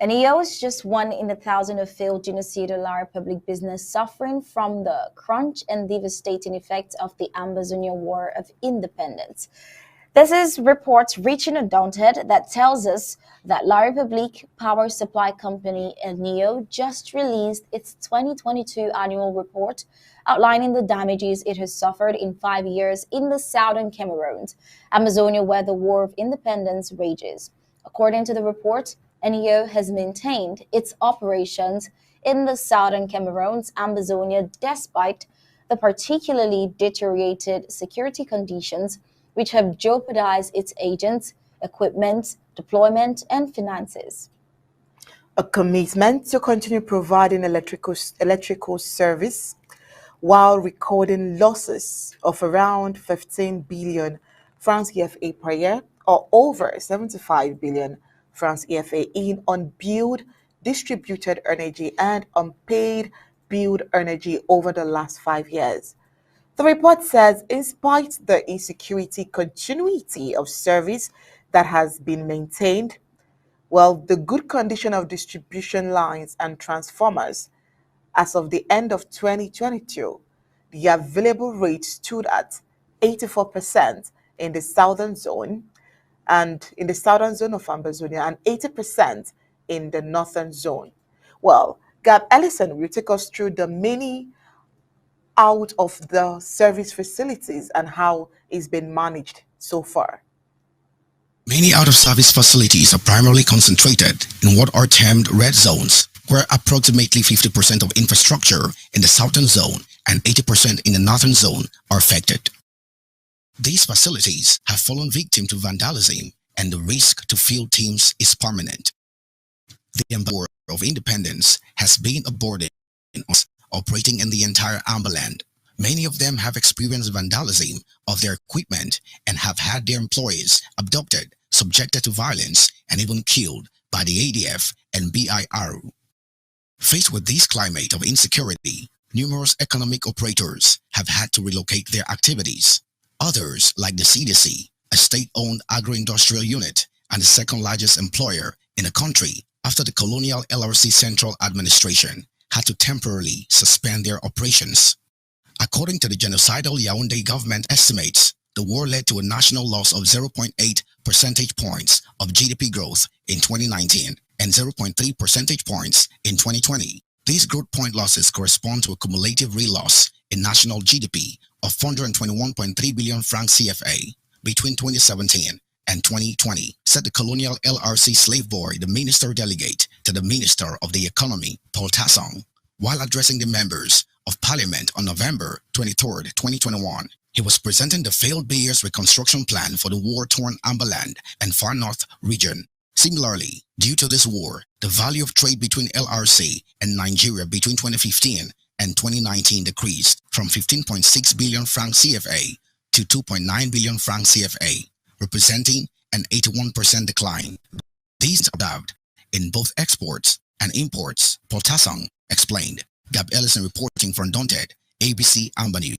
NEO is just one in a thousand of failed genocide La Republic business suffering from the crunch and devastating effects of the Ambazonia War of Independence. This is reports reaching Undaunted that tells us that La Republique Power Supply Company NEO just released its 2022 annual report outlining the damages it has suffered in 5 years in the southern Cameroon, Amazonia, where the War of Independence rages. According to the report, NEO has maintained its operations in the southern Cameroon's Ambazonia despite the particularly deteriorated security conditions which have jeopardized its agents, equipment, deployment, and finances. A commitment to continue providing electrical service while recording losses of around 15 billion francs CFA per year, or over 75 billion francs CFA in unbilled distributed energy and unpaid billed energy over the last 5 years. The report says, in spite the insecurity continuity of service that has been maintained, well, the good condition of distribution lines and transformers as of the end of 2022, the available rate stood at 84% in the southern zone and in the southern zone of Ambazonia and 80% in the northern zone. Well, Gab Ellison will take us through the many out of the service facilities and how it's been managed so far. Many out-of-service facilities are primarily concentrated in what are termed red zones, where approximately 50% of infrastructure in the southern zone and 80% in the northern zone are affected. These facilities have fallen victim to vandalism, and the risk to field teams is permanent. The Amba War of Independence has been a burden operating in the entire Amba land. Many of them have experienced vandalism of their equipment and have had their employees abducted, subjected to violence, and even killed by the ADF and BIRU. Faced with this climate of insecurity, numerous economic operators have had to relocate their activities. Others, like the CDC, a state-owned agro-industrial unit and the second largest employer in the country after the colonial LRC Central Administration, had to temporarily suspend their operations. According to the genocidal Yaoundé government estimates, the war led to a national loss of 0.8 percentage points of GDP growth in 2019 and 0.3 percentage points in 2020. These growth point losses correspond to a cumulative real-loss in national GDP of 421.3 billion francs CFA between 2017 and 2020, said the colonial LRC slave boy, the minister delegate to the Minister of the Economy, Paul Tassong, while addressing the members of Parliament on November 23, 2021. He was presenting the failed Bayer's reconstruction plan for the war-torn Ambaland and Far North region. Similarly, due to this war, the value of trade between LRC and Nigeria between 2015 and 2019 decreased from 15.6 billion francs CFA to 2.9 billion francs CFA, representing an 81% decline. These are observed in both exports and imports, Paul Tassong explained. Gab Ellison reporting from Undaunted, ABC Amba News.